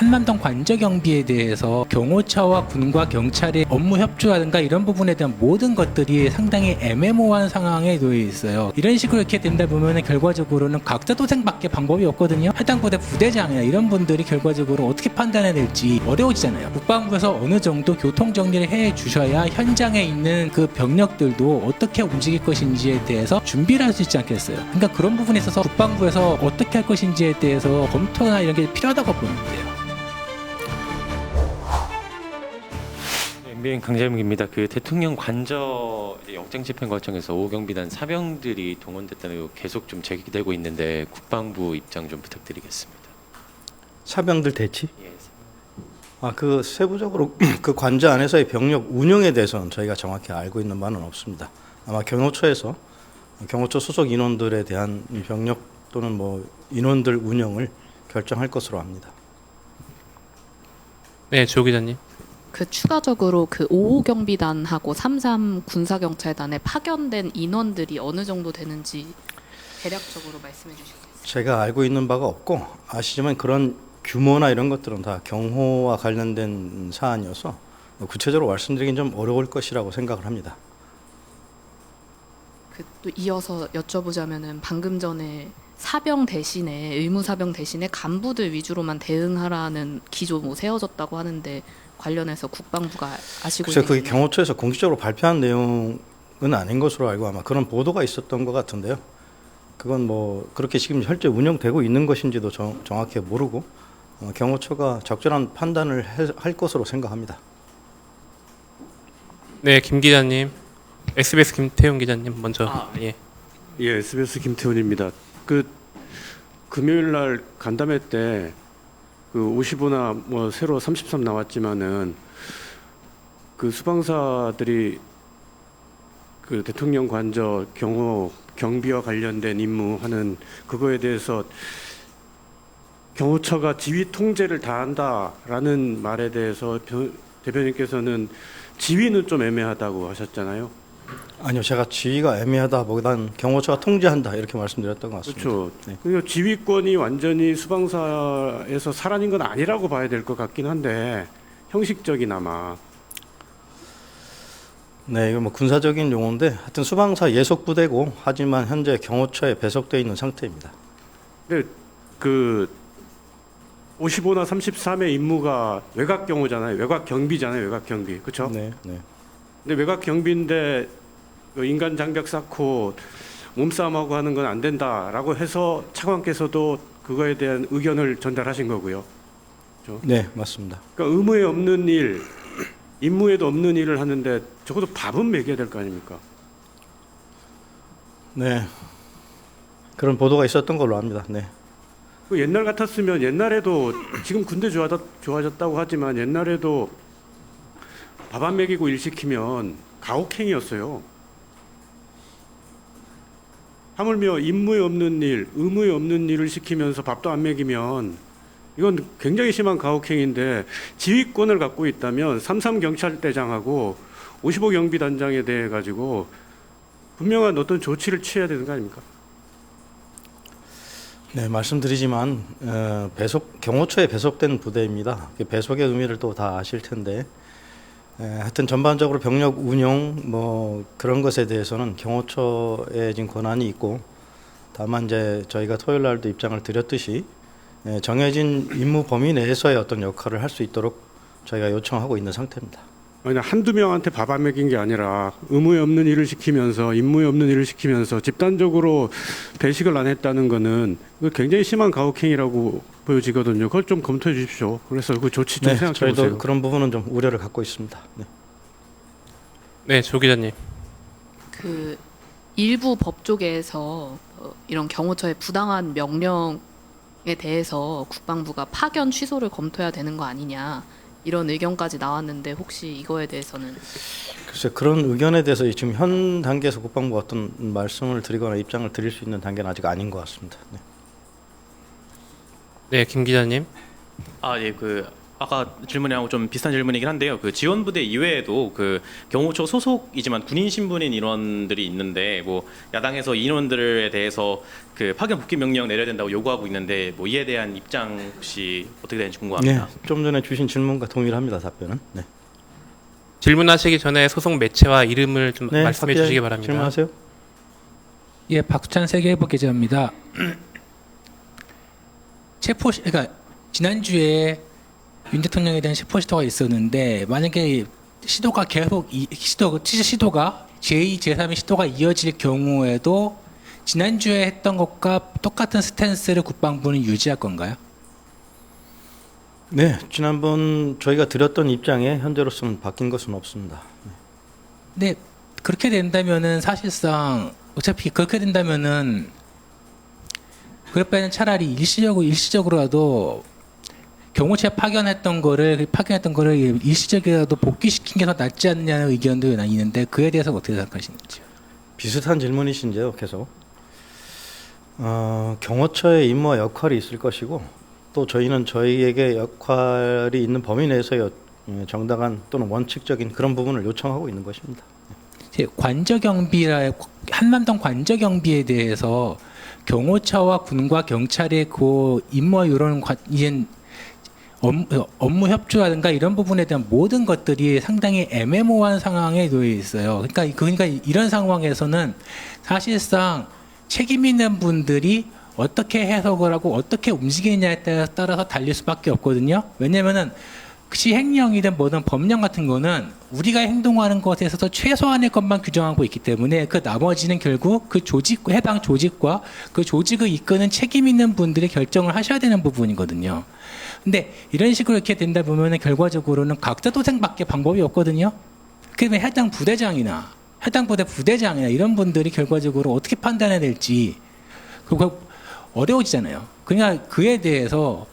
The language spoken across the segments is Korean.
한남동 관저경비에 대해서 경호처와 군과 경찰의 업무 협조라든가 이런 부분에 대한 모든 것들이 상당히 애매모호한 상황에 놓여 있어요. 이런 식으로 이렇게 된다 보면 결과적으로는 각자 도생밖에 방법이 없거든요. 해당 부대 부대장이나 이런 분들이 결과적으로 어떻게 판단해낼지 어려워지잖아요. 국방부에서 어느 정도 교통 정리를 해 주셔야 현장에 있는 그 병력들도 어떻게 움직일 것인지에 대해서 준비를 할 수 있지 않겠어요. 그러니까 그런 부분에 있어서 국방부에서 어떻게 할 것인지에 대해서 검토나 이런 게 필요하다고 보는데요. MBN 강재민입니다. 그 대통령 관저 영장 집행 과정에서 5경비단 사병들이 동원됐다는 거 계속 좀 제기되고 있는데 국방부 입장 좀 부탁드리겠습니다. 사병들 대치? 예. 그 세부적으로 그 관저 안에서의 병력 운영에 대해서는 저희가 정확히 알고 있는 바는 없습니다. 아마 경호처에서 경호처 소속 인원들에 대한 병력 또는 뭐 인원들 운영을 결정할 것으로 합니다. 네, 조 기자님. 그 추가적으로 그 5호 경비단하고 33 군사경찰단에 파견된 인원들이 어느 정도 되는지 대략적으로 말씀해 주시겠어요? 제가 알고 있는 바가 없고 아시지만 그런 규모나 이런 것들은 다 경호와 관련된 사안이어서 구체적으로 말씀드리긴 좀 어려울 것이라고 생각을 합니다. 그 또 이어서 여쭤보자면은 방금 전에 사병 대신에 의무 사병 대신에 간부들 위주로만 대응하라는 기조 뭐 세워졌다고 하는데 관련해서 국방부가 아시고 글쎄 있는 그게 게 경호처에서 공식적으로 발표한 내용은 아닌 것으로 알고 아마 그런 보도가 있었던 것 같은데요. 그건 뭐 그렇게 지금 현재 운영되고 있는 것인지도 정확히 모르고 경호처가 적절한 판단을 할 것으로 생각합니다. 네, 김 기자님. SBS 김태훈 기자님 먼저. 예. 예, SBS 김태훈입니다. 그 금요일 날 간담회 때 그 55나 뭐 새로 33 나왔지만은 그 수방사들이 그 대통령 관저 경호 경비와 관련된 임무하는 그거에 대해서 경호처가 지휘 통제를 다한다라는 말에 대해서 대변인께서는 지휘는 좀 애매하다고 하셨잖아요. 아니요, 제가 지휘가 애매하다보다는 경호처가 통제한다 이렇게 말씀드렸던 것 같습니다. 그렇죠. 네. 그리고 지휘권이 완전히 수방사에서 사라진 건 아니라고 봐야 될 것 같긴 한데 형식적이나마. 네, 이거 뭐 군사적인 용어인데 하여튼 수방사 예속 부대고 하지만 현재 경호처에 배속되어 있는 상태입니다. 근데 그 55나 33의 임무가 외곽 경호잖아요. 외곽 경비잖아요. 외곽 경비. 그렇죠? 네, 네. 근데 외곽 경비인데 그 인간 장벽 쌓고 몸싸움하고 하는 건 안 된다라고 해서 차관께서도 그거에 대한 의견을 전달하신 거고요. 그렇죠? 네, 맞습니다. 그러니까 의무에 없는 일, 임무에도 없는 일을 하는데 적어도 밥은 먹여야 될 거 아닙니까? 네, 그런 보도가 있었던 걸로 압니다. 네. 그 옛날 같았으면 옛날에도 지금 군대 좋아졌다고 하지만 옛날에도 밥 안 먹이고 일 시키면 가혹행위였어요. 하물며 임무에 없는 일, 의무에 없는 일을 시키면서 밥도 안 먹이면 이건 굉장히 심한 가혹행위인데 지휘권을 갖고 있다면 33 경찰대장하고 55 경비단장에 대해 가지고 분명한 어떤 조치를 취해야 되는 거 아닙니까? 네, 말씀드리지만 경호처에 배속된 부대입니다. 배속의 의미를 또 다 아실 텐데 하여튼 전반적으로 병력 운영 뭐 그런 것에 대해서는 경호처에 지금 권한이 있고 다만 이제 저희가 토요일 날도 입장을 드렸듯이 정해진 임무 범위 내에서의 어떤 역할을 할 수 있도록 저희가 요청하고 있는 상태입니다. 아니 한두 명한테 밥 안 먹인 게 아니라 의무에 없는 일을 시키면서 임무에 없는 일을 시키면서 집단적으로 배식을 안 했다는 거는 굉장히 심한 가혹행위라고 보여지거든요. 그걸 좀 검토해 주십시오. 그래서 그 조치 좀 네, 생각해 저희도 보세요. 그런 부분은 좀 우려를 갖고 있습니다. 네. 네, 조 기자님. 그 일부 법조계에서 이런 경호처의 부당한 명령에 대해서 국방부가 파견 취소를 검토해야 되는 거 아니냐 이런 의견까지 나왔는데 혹시 이거에 대해서는 글쎄 그런 의견에 대해서 지금 현 단계에서 국방부가 어떤 말씀을 드리거나 입장을 드릴 수 있는 단계는 아직 아닌 것 같습니다. 네. 네, 김 기자님. 예, 그 아까 질문이랑 좀 비슷한 질문이긴 한데요. 그 지원부대 이외에도 그 경호처 소속이지만 군인 신분인 인원들이 있는데 뭐 야당에서 이 인원들에 대해서 그 파견 복귀 명령 내려야 된다고 요구하고 있는데 뭐 이에 대한 입장 혹시 어떻게 되는지 궁금합니다. 네, 좀 전에 주신 질문과 동일합니다. 답변은. 네. 질문하시기 전에 소속 매체와 이름을 좀 네, 말씀해 박기자 주시기 바랍니다. 질문하세요. 예, 박수찬 세계일보 기자입니다. 그러니까 지난주에 윤 대통령에 대한 체포 시도가 있었는데 만약에 시도가 계속 시도가 제2, 제3의 시도가 이어질 경우에도 지난주에 했던 것과 똑같은 스탠스를 국방부는 유지할 건가요? 네, 지난번 저희가 드렸던 입장에 현재로서는 바뀐 것은 없습니다. 근데 그렇게 된다면은 사실상 어차피 그렇게 된다면은 그럴 바에는 차라리 일시적으로라도 경호처에 파견했던 거를 일시적이라도 복귀시킨 게 더 낫지 않느냐는 의견도 있는데 그에 대해서 어떻게 생각하시는지요? 비슷한 질문이신데요, 계속. 경호처의 임무와 역할이 있을 것이고 또 저희는 저희에게 역할이 있는 범위 내에서 정당한 또는 원칙적인 그런 부분을 요청하고 있는 것입니다. 한남동 관저경비에 대해서 경호처와 군과 경찰의 그 임무와 이런 업무 협조라든가 이런 부분에 대한 모든 것들이 상당히 애매모호한 상황에 놓여 있어요. 그러니까 이런 상황에서는 사실상 책임 있는 분들이 어떻게 해석을 하고 어떻게 움직이느냐에 따라서 달릴 수밖에 없거든요. 왜냐면은 시행령이든 뭐든 법령 같은 거는 우리가 행동하는 것에 있어서 최소한의 것만 규정하고 있기 때문에 그 나머지는 결국 그 해당 조직과 그 조직을 이끄는 책임 있는 분들이 결정을 하셔야 되는 부분이거든요. 근데 이런 식으로 이렇게 된다 보면은 결과적으로는 각자 도생밖에 방법이 없거든요. 그러면 해당 부대장이나 이런 분들이 결과적으로 어떻게 판단해야 될지 그거 어려워지잖아요. 그러니까 그에 대해서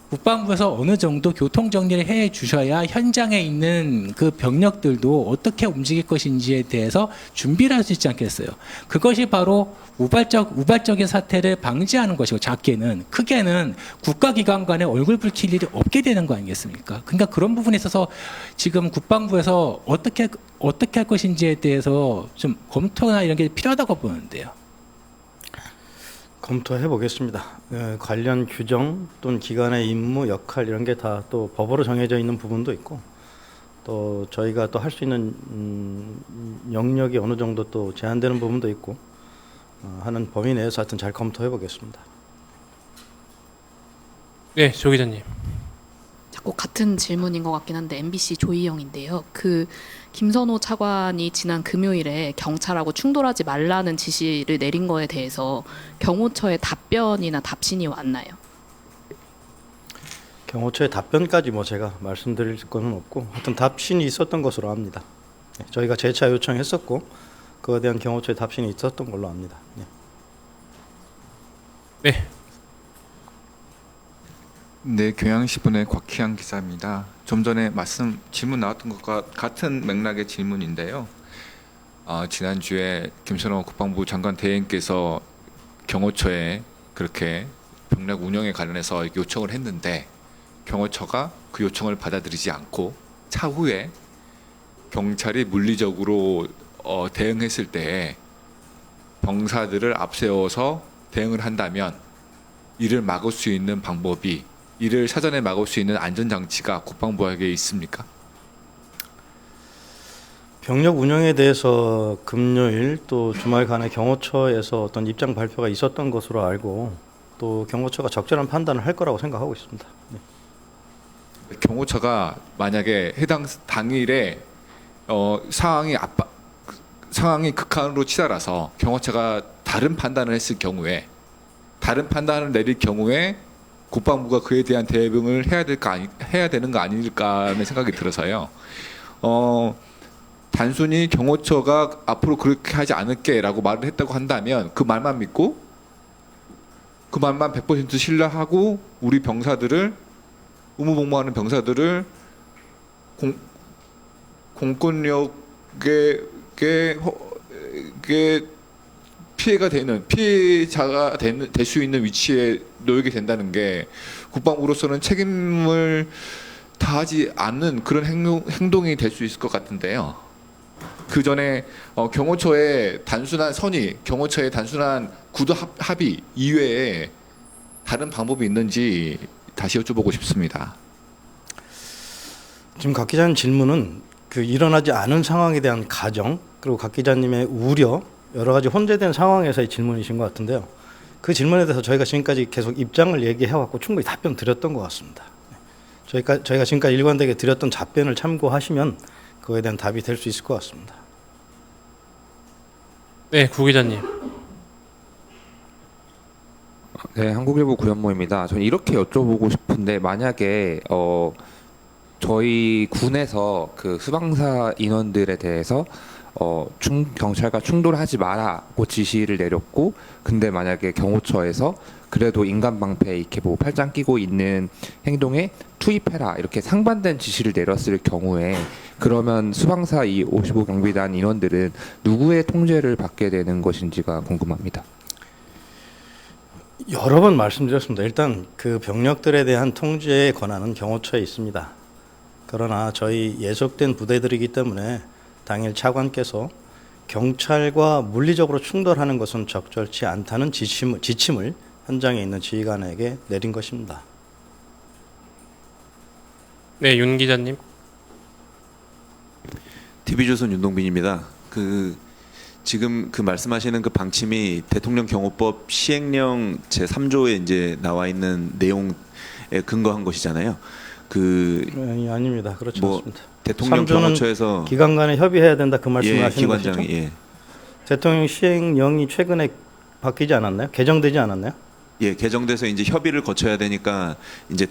국방부에서 어느 정도 교통 정리를 해 주셔야 현장에 있는 그 병력들도 어떻게 움직일 것인지에 대해서 준비를 할 수 있지 않겠어요. 그것이 바로 우발적인 사태를 방지하는 것이고 작게는 크게는 국가기관 간에 얼굴 붉힐 일이 없게 되는 거 아니겠습니까? 그러니까 그런 부분에 있어서 지금 국방부에서 어떻게 할 것인지에 대해서 좀 검토나 이런 게 필요하다고 보는데요. 검토해 보겠습니다. 관련 규정 또는 기관의 임무, 역할 이런 게 다 또 법으로 정해져 있는 부분도 있고 또 저희가 또 할 수 있는 영역이 어느 정도 또 제한되는 부분도 있고 하는 범위 내에서 하여튼 잘 검토해 보겠습니다. 네, 조 기자님. 자꾸 같은 질문인 것 같긴 한데 MBC 조희영인데요. 그 김선호 차관이 지난 금요일에 경찰하고 충돌하지 말라는 지시를 내린 거에 대해서 경호처의 답변이나 답신이 왔나요? 경호처의 답변까지 제가 말씀드릴 거는 없고 하여튼 답신이 있었던 것으로 압니다. 네, 저희가 재차 요청했었고 그에 대한 경호처의 답신이 있었던 걸로 압니다. 네. 네. 네, 경향신문의 곽희양 기자입니다. 좀 전에 질문 나왔던 것과 같은 맥락의 질문인데요. 지난주에 김선호 국방부 장관 대행께서 경호처에 그렇게 병력 운영에 관련해서 요청을 했는데 경호처가 그 요청을 받아들이지 않고 차후에 경찰이 물리적으로 대응했을 때 병사들을 앞세워서 대응을 한다면 이를 막을 수 있는 방법이 이를 사전에 막을 수 있는 안전장치가 국방부에게 있습니까? 병력 운영에 대해서 금요일 또 주말간에 경호처에서 어떤 입장 발표가 있었던 것으로 알고 또 경호처가 적절한 판단을 할 거라고 생각하고 있습니다. 네. 경호처가 만약에 해당 당일에 상황이 극한으로 치달아서 경호처가 다른 판단을 했을 경우에 다른 판단을 내릴 경우에 국방부가 그에 대한 대응을 해야 되는 거 아닐까 하는 생각이 들어서요. 단순히 경호처가 앞으로 그렇게 하지 않을게라고 말을 했다고 한다면 그 말만 믿고 그 말만 100% 신뢰하고 우리 병사들을 의무복무하는 병사들을 공권력에 피해자가 될 수 있는 위치에 놓이게 된다는 게 국방부로서는 책임을 다하지 않는 그런 행동이 될 수 있을 것 같은데요. 그 전에 경호처의 단순한 선의, 경호처의 단순한 구도 합의 이외에 다른 방법이 있는지 다시 여쭤보고 싶습니다. 지금 각 기자님 질문은 그 일어나지 않은 상황에 대한 가정, 그리고 각 기자님의 우려, 여러 가지 혼재된 상황에서의 질문이신 것 같은데요. 그 질문에 대해서 저희가 지금까지 계속 입장을 얘기해왔고 충분히 답변 드렸던 것 같습니다. 저희가 지금까지 일관되게 드렸던 답변을 참고하시면 그거에 대한 답이 될 수 있을 것 같습니다. 네, 구 기자님. 네, 한국일보 구현모입니다. 저는 이렇게 여쭤보고 싶은데 만약에 저희 군에서 그 수방사 인원들에 대해서 경찰과 충돌하지 마라고 지시를 내렸고, 근데 만약에 경호처에서 그래도 인간 방패 이렇게 뭐 팔짱 끼고 있는 행동에 투입해라 이렇게 상반된 지시를 내렸을 경우에 그러면 수방사 이 55 경비단 인원들은 누구의 통제를 받게 되는 것인지가 궁금합니다. 여러 번 말씀드렸습니다. 일단 그 병력들에 대한 통제의 권한은 경호처에 있습니다. 그러나 저희 예속된 부대들이기 때문에 당일 차관께서 경찰과 물리적으로 충돌하는 것은 적절치 않다는 지침을 현장에 있는 지휘관에게 내린 것입니다. 네, 윤 기자님. TV조선 윤동빈입니다. 지금 그 말씀하시는 그 방침이 대통령 경호법 시행령 제3조에 이제 나와 있는 내용에 근거한 것이잖아요. 아닙니다. 그렇지 뭐 않습니다. 대통령 경호처에서 기관 간에 협의해야 된다 그 말씀을 하시는 기관장이 것이죠? 예. 대통령 시행령이 최근에 바뀌지 않았나요? 개정되지 않았나요? 예, 개정돼서 이제 협의를 거쳐야 되니까 이제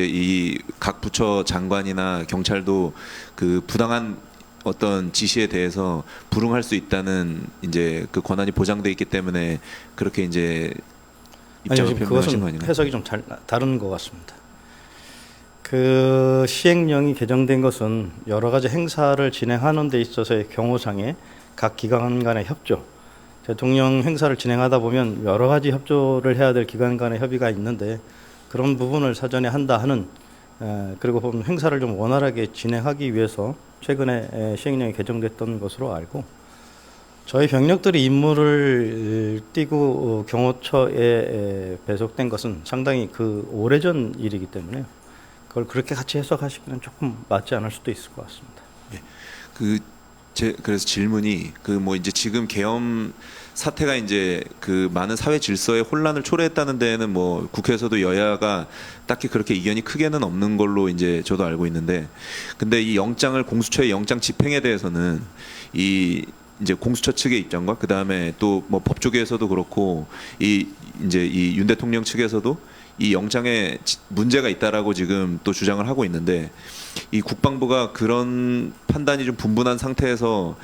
이 각 부처 장관이나 경찰도 그 부당한 어떤 지시에 대해서 불응할 수 있다는 이제 그 권한이 보장돼 있기 때문에 그렇게 이제 입장을 표명하신 거 아닌가요? 해석이 좀 다른 것 같습니다. 그 시행령이 개정된 것은 여러 가지 행사를 진행하는 데 있어서의 경호상의 각 기관 간의 협조, 대통령 행사를 진행하다 보면 여러 가지 협조를 해야 될 기관 간의 협의가 있는데 그런 부분을 사전에 한다 하는, 그리고 보면 행사를 좀 원활하게 진행하기 위해서 최근에 시행령이 개정됐던 것으로 알고, 저희 병력들이 임무를 띠고 경호처에 배속된 것은 상당히 그 오래전 일이기 때문에 그걸 그렇게 같이 해석하시기는 조금 맞지 않을 수도 있을 것 같습니다. 그래서 질문이 뭐 이제 지금 계엄 사태가 이제 그 많은 사회 질서의 혼란을 초래했다는 데에는 뭐 국회에서도 여야가 딱히 그렇게 이견이 크게는 없는 걸로 이제 저도 알고 있는데, 근데 이 영장을 공수처의 영장 집행에 대해서는 이제 공수처 측의 입장과 그 다음에 또 뭐 법조계에서도 그렇고 이 윤 대통령 측에서도 이 영장에 문제가 있다라고 지금 또 주장을 하고 있는데, 이 국방부가 그런 판단이 좀 분분한 상태에서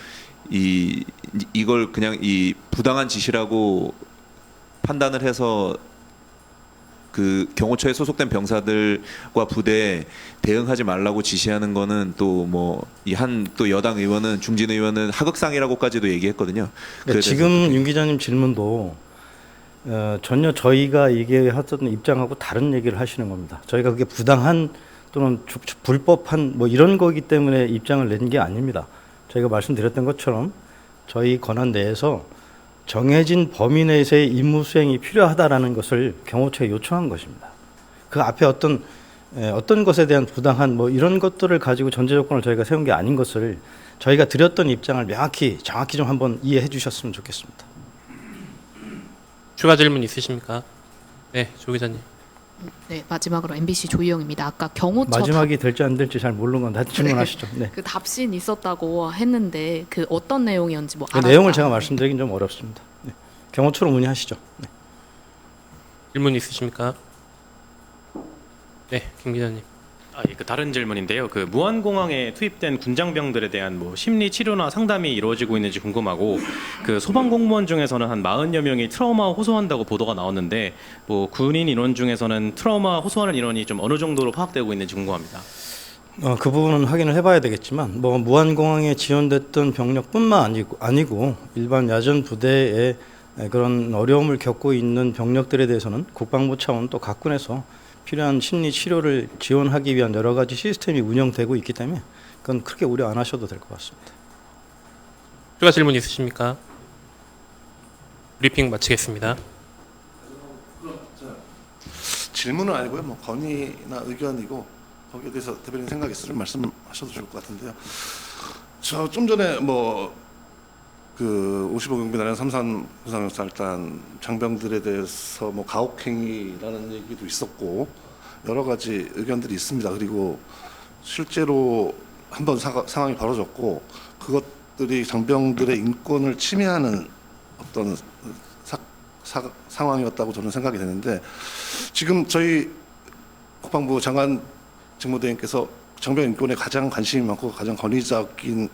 이걸 그냥 이 부당한 지시라고 판단을 해서 그 경호처에 소속된 병사들과 부대에 대응하지 말라고 지시하는 거는 또 뭐 또 여당 의원은, 중진 의원은 하극상이라고까지도 얘기했거든요. 네, 지금 윤 기자님 질문도 전혀 저희가 얘기했던 입장하고 다른 얘기를 하시는 겁니다. 저희가 그게 부당한 또는 불법한 뭐 이런 거기 때문에 입장을 낸 게 아닙니다. 저희가 말씀드렸던 것처럼 저희 권한 내에서 정해진 범위 내에서의 임무 수행이 필요하다라는 것을 경호처에 요청한 것입니다. 그 앞에 어떤 것에 대한 부당한 뭐 이런 것들을 가지고 전제 조건을 저희가 세운 게 아닌 것을 저희가 드렸던 입장을 정확히 좀 한번 이해해 주셨으면 좋겠습니다. 추가 질문 있으십니까? 네, 조 기자님. 네, 마지막으로 MBC 조희영입니다. 아까 경호처 마지막이 될지 안 될지 잘 모르는 건 다 질문하시죠. 네. 그 답신 있었다고 했는데 그 어떤 내용이었는지 뭐 그 내용을 제가 말씀드리긴 좀 어렵습니다. 네. 경호처로 문의하시죠. 네. 질문 있으십니까? 네, 김 기자님. 그 다른 질문인데요. 그 무안공항에 투입된 군장병들에 대한 뭐 심리 치료나 상담이 이루어지고 있는지 궁금하고, 그 소방 공무원 중에서는 한 40여 명이 트라우마 호소한다고 보도가 나왔는데, 뭐 군인 인원 중에서는 트라우마 호소하는 인원이 좀 어느 정도로 파악되고 있는지 궁금합니다. 그 부분은 확인을 해봐야 되겠지만, 뭐 무안공항에 지원됐던 병력뿐만 아니고 일반 야전 부대에 그런 어려움을 겪고 있는 병력들에 대해서는 국방부 차원 또 각군에서 필요한 심리 치료를 지원하기 위한 여러 가지 시스템이 운영되고 있기 때문에 그건 크게 우려 안 하셔도 될 것 같습니다. 추가 질문 있으십니까? 브리핑 마치겠습니다. 질문은 아니고요. 뭐 건의나 의견이고 거기에 대해서 대변인 생각 있으면 말씀하셔도 좋을 것 같은데요. 저 좀 전에 뭐 그 55경비단이나 33 부상역살단 장병들에 대해서 뭐 가혹행위라는 얘기도 있었고 여러 가지 의견들이 있습니다. 그리고 실제로 한번 상황이 벌어졌고 그것들이 장병들의 인권을 침해하는 어떤 상황이었다고 저는 생각이 되는데 지금 저희 국방부 장관 직무대행께서 장병 인권에 가장 관심이 많고 가장 권위적인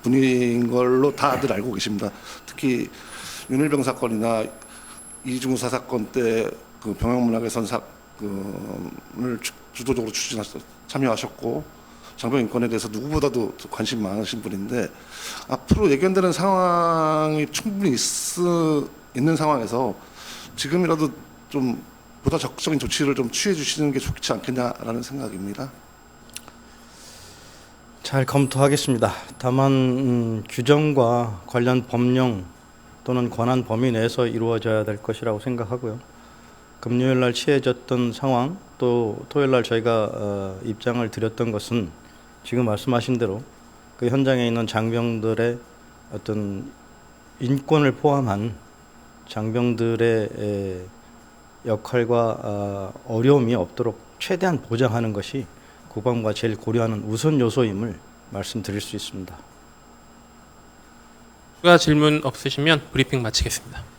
분인 걸로 다들 알고 계십니다. 특히 윤일병 사건이나 이중사 사건 때 그 병영문학의 을 주도적으로 참여하셨고 장병 인권에 대해서 누구보다도 관심 많으신 분인데 앞으로 예견되는 상황이 충분히 있는 상황에서 지금이라도 좀 보다 적극적인 조치를 좀 취해 주시는 게 좋지 않겠냐라는 생각입니다. 잘 검토하겠습니다. 다만 규정과 관련 법령 또는 권한 범위 내에서 이루어져야 될 것이라고 생각하고요. 금요일 날 취해졌던 상황 또 토요일 날 저희가 입장을 드렸던 것은 지금 말씀하신 대로 그 현장에 있는 장병들의 어떤 인권을 포함한 장병들의 역할과 어려움이 없도록 최대한 보장하는 것이 국방부가 제일 고려하는 우선 요소임을 말씀드릴 수 있습니다. 추가 질문 없으시면 브리핑 마치겠습니다.